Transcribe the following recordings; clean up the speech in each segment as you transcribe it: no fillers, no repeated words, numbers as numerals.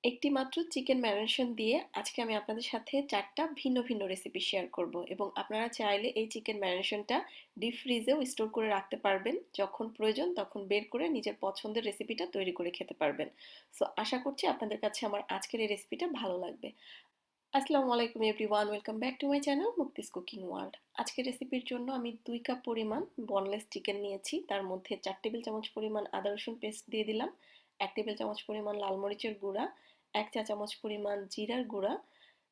একটি মাত্র chicken marination দিয়ে আজকে আমি আপনাদের সাথে ৪টা ভিন্ন ভিন্ন রেসিপি শেয়ার করব এবং আপনারা চাইলে এই চিকেন ম্যারিনেশনটা ডিপ ফ্রিজেও স্টোর করে রাখতে পারবেন। যখন প্রয়োজন তখন বের করে নিজের পছন্দের রেসিপিটা তৈরি করে খেতে পারবেন। সো আশা করছি আপনাদের কাছে আমার আজকের এই রেসিপিটা ভালো লাগবে। আসসালামু আলাইকুম everyone, welcome back to my channel Mukti's cooking world. আজকের রেসিপির জন্য আমি 2 কাপ পরিমাণ বনলেস চিকেন নিয়েছি। তার মধ্যে 4 টেবিল চামচ পরিমাণ আদা রসুন পেস্ট দিয়ে দিলাম, 1 টেবিল চামচ পরিমাণ লাল মরিচের গুঁড়া, 1 চা চামচ পরিমাণ জিরার গুঁড়া,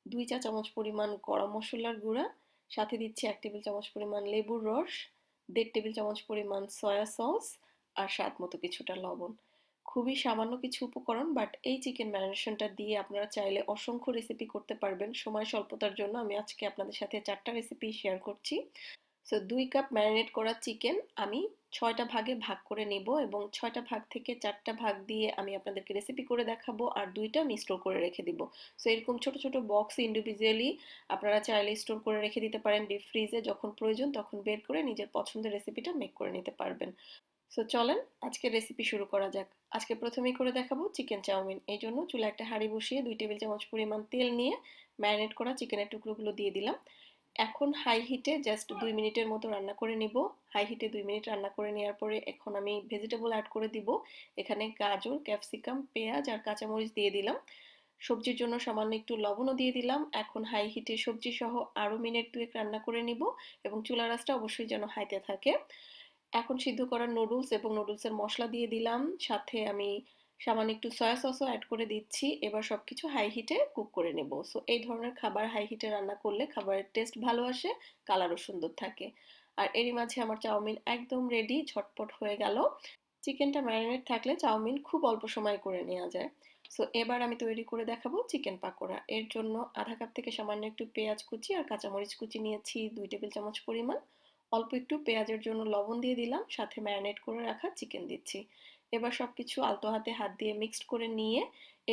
2 চা চামচ পরিমাণ গরম মশলার গুঁড়া, সাথে দিচ্ছি 1 টেবিল চামচ পরিমাণ লেবুর রস, 1.5 টেবিল চামচ পরিমাণ সয়া সস আর স্বাদ মতো কিছুটা লবণ। খুবই সামান্য কিছু উপকরণ, বাট এই চিকেন ম্যারিনেশনটা দিয়ে আপনারা চাইলে অসংখ্য রেসিপি করতে পারবেন। সময় স্বল্পতার জন্য আমি আজকে আপনাদের সাথে 4টা রেসিপি শেয়ার করছি। সো 2 কাপ ম্যারিনেট করা চিকেন আমি 6টা ভাগে ভাগ করে নেব এবং 6টা ভাগ থেকে 4টা ভাগ দিয়ে আমি আপনাদেরকে রেসিপি করে দেখাবো আর 2টা আমি স্টোর করে রেখে দিব। সো এরকম ছোট ছোট বক্স ইন্ডিভিজুয়ালি আপনারা চাইলে স্টোর করে রেখে দিতে পারেন ডিপ ফ্রিজে। যখন প্রয়োজন তখন বের করে নিজের পছন্দের রেসিপিটা মেক করে নিতে পারবেন। সো চলেন আজকের রেসিপি শুরু করা যাক। আজকে প্রথমেই করে দেখাবো চিকেন চাউমিন। এই জন্য চুলায় একটা হাঁড়ি বসিয়ে 2 টেবিল চামচ পরিমাণ তেল নিয়ে ম্যারিনেট করা চিকেনের টুকরোগুলো দিয়ে দিলাম। এখন হাই হিটে জাস্ট 2 মিনিটের মতো রান্না করে নিব। হাই হিটে 2 মিনিট রান্না করে নেওয়ার পরে এখন আমি ভেজিটেবল অ্যাড করে দিব। এখানে গাজর, ক্যাপসিকাম, পেঁয়াজ আর কাঁচামরিচ দিয়ে দিলাম। সবজির জন্য সামান্য একটু লবণও দিয়ে দিলাম। এখন হাই হিটে সবজি সহ আরও মিনিট 2 রান্না করে নিব এবং চুলার আঁচটা অবশ্যই যেন হাইতে থাকে। এখন সিদ্ধ করা নুডলস এবং নুডলসের মশলা দিয়ে দিলাম, সাথে আমি সামান্য একটু সয়া সসও অ্যাড করে দিচ্ছি। এবার সবকিছু হাই হিটে কুক করে নেব। সো এই ধরনের খাবার হাই হিটে রান্না করলে খাবারের টেস্ট ভালো আসে, কালারও সুন্দর থাকে। আর এরই মাঝে আমার চাউমিন একদম রেডি, ঝটপট হয়ে গেল। চিকেনটা ম্যারিনেট থাকলে চাউমিন খুব অল্প সময় করে নেওয়া যায়। সো এবার আমি তৈরি করে দেখাবো চিকেন পাকোড়া। এর জন্য আধা কাপ থেকে সামান্য একটু পেঁয়াজ কুচি আর কাঁচামরিচ কুচি নিয়েছি 2 টেবিল চামচ পরিমাণ। অল্প একটু পেঁয়াজের জন্য লবণ দিয়ে দিলাম, সাথে ম্যারিনেট করে রাখা চিকেন দিচ্ছি। এবার সবকিছু আলতো হাতে হাত দিয়ে মিক্সড করে নিয়ে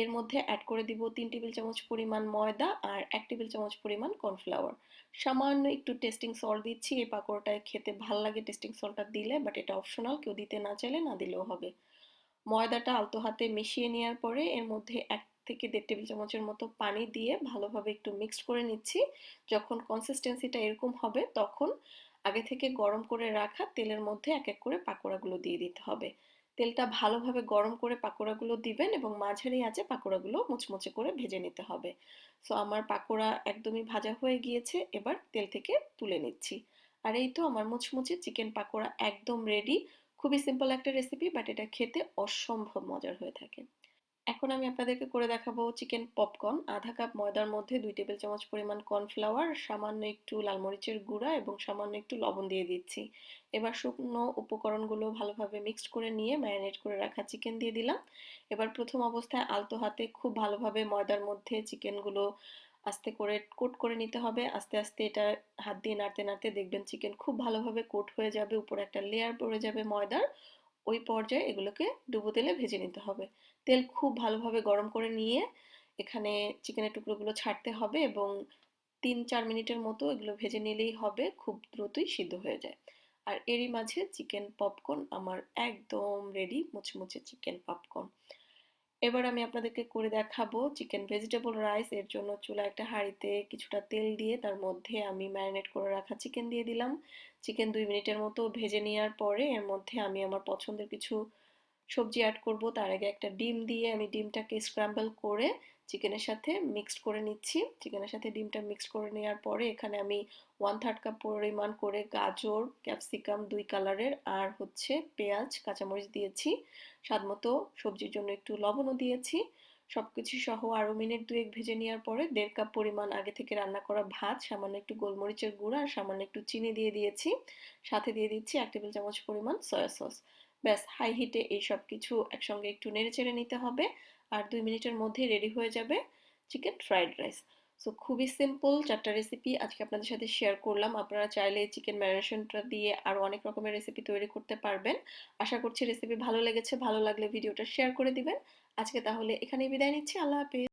এর মধ্যে অ্যাড করে দিব 3 টেবিল চামচ পরিমাণ ময়দা আর 1 টেবিল চামচ পরিমাণ কর্নফ্লাওয়ার। সামান্য একটু টেস্টিং সল্ট দিচ্ছি, এই পাকোড়াটায় খেতে ভাল লাগে টেস্টিং সল্টটা দিলে, বাট এটা অপশনাল, কেউ দিতে না চাইলে না দিলেও হবে। ময়দাটা আলতো হাতে মিশিয়ে নেওয়ার পরে এর মধ্যে 1 থেকে 1.5 টেবিল চামচের মতো পানি দিয়ে ভালোভাবে একটু মিক্সড করে নিচ্ছি। যখন কনসিস্টেন্সিটা এরকম হবে তখন আগে থেকে গরম করে রাখা তেলের মধ্যে এক এক করে পাকোড়াগুলো দিয়ে দিতে হবে। তেলটা ভালোভাবে গরম করে পাকোড়াগুলো দিবেন এবং মাঝারি আঁচে পাকোড়াগুলো মুচমুচে করে ভেজে নিতে হবে। সো আমার পাকোড়া একদমই ভাজা হয়ে গিয়েছে, এবার তেল থেকে তুলে নিচ্ছি। আর এই তো আমার মুচমুচে চিকেন পাকোড়া একদম রেডি। খুবই সিম্পল একটা রেসিপি, বাট এটা খেতে অসম্ভব মজার হয়ে থাকে। এখন আমি আপনাদেরকে করে দেখাবো চিকেন পপকর্ন। আধা কাপ ময়দার মধ্যে 2 টেবিল চামচ পরিমাণ কর্নফ্লাওয়ার, সামান্য একটু লাল মরিচের গুঁড়া এবং সামান্য একটু লবণ দিয়ে দিচ্ছি। এবার শুকনো উপকরণগুলো ভালোভাবে মিক্সড করে নিয়ে ম্যারিনেট করে রাখা চিকেন দিয়ে দিলাম। এবার প্রথম অবস্থায় আলতো হাতে খুব ভালোভাবে ময়দার মধ্যে চিকেনগুলো আস্তে করে কোট করে নিতে হবে। আস্তে আস্তে এটা হাত দিয়ে নাড়তে নাড়তে দেখবেন চিকেন খুব ভালোভাবে কোট হয়ে যাবে, উপরে একটা লেয়ার পড়ে যাবে ময়দার। ওই পর্যায়ে এগুলোকে ডুবো তেলে ভেজে নিতে হবে। তেল খুব ভালোভাবে গরম করে নিয়ে এখানে চিকেনের টুকরোগুলো ছাড়তে হবে এবং 3-4 মিনিটের মতো এগুলো ভেজে নিলেই হবে, খুব দ্রুতই সিদ্ধ হয়ে যায়। আর এরই মাঝে চিকেন পপকর্ন আমার একদম রেডি, মুচমুচে চিকেন পপকর্ন। এবার আমি আপনাদেরকে করে দেখাবো চিকেন ভেজিটেবল রাইস। এর জন্য চুলায় একটা হাঁড়িতে কিছুটা তেল দিয়ে তার মধ্যে আমি ম্যারিনেট করে রাখা চিকেন দিয়ে দিলাম। চিকেন 2 মিনিটের মতো ভেজে নেওয়ার পরে এর মধ্যে আমি আমার পছন্দের কিছু সবজি অ্যাড করব। তার আগে একটা ডিম দিয়ে আমি ডিমটাকে স্ক্র্যাম্বল করে চিকেনের সাথে মিক্সড করে নিচ্ছি। চিকেনের সাথে ডিমটা মিক্সড করে নেওয়ার পরে এখানে আমি 1/3 কাপ পরিমাণ করে গাজর, ক্যাপসিকাম 2 কালারের আর হচ্ছে পেঁয়াজ, কাঁচামরিচ দিয়েছি। স্বাদমতো সবজির জন্য একটু লবণও দিয়েছি। সবকিছু সহ আরও মিনিট 2 ভেজে নেওয়ার পরে 1.5 কাপ পরিমাণ আগে থেকে রান্না করা ভাত, সামান্য একটু গোলমরিচের গুঁড়া আর সামান্য একটু চিনি দিয়ে দিয়েছি। সাথে দিয়ে দিচ্ছি 1 টেবিল চামচ পরিমাণ সয়া সস। ব্যাস, হাই হিটে এই সব কিছু একসঙ্গে একটু নেড়ে চেড়ে নিতে হবে আর 2 মিনিটের মধ্যেই রেডি হয়ে যাবে চিকেন ফ্রাইড রাইস। সো খুবই সিম্পল 4টা রেসিপি আজকে আপনাদের সাথে শেয়ার করলাম। আপনারা চাইলে এই চিকেন ম্যারিনেশনটা দিয়ে আরও অনেক রকমের রেসিপি তৈরি করতে পারবেন। আশা করছি রেসিপি ভালো লেগেছে, ভালো লাগলে ভিডিওটা শেয়ার করে দিবেন। আজকে তাহলে এখানেই বিদায় নিচ্ছি। আল্লাহ হাফেজ।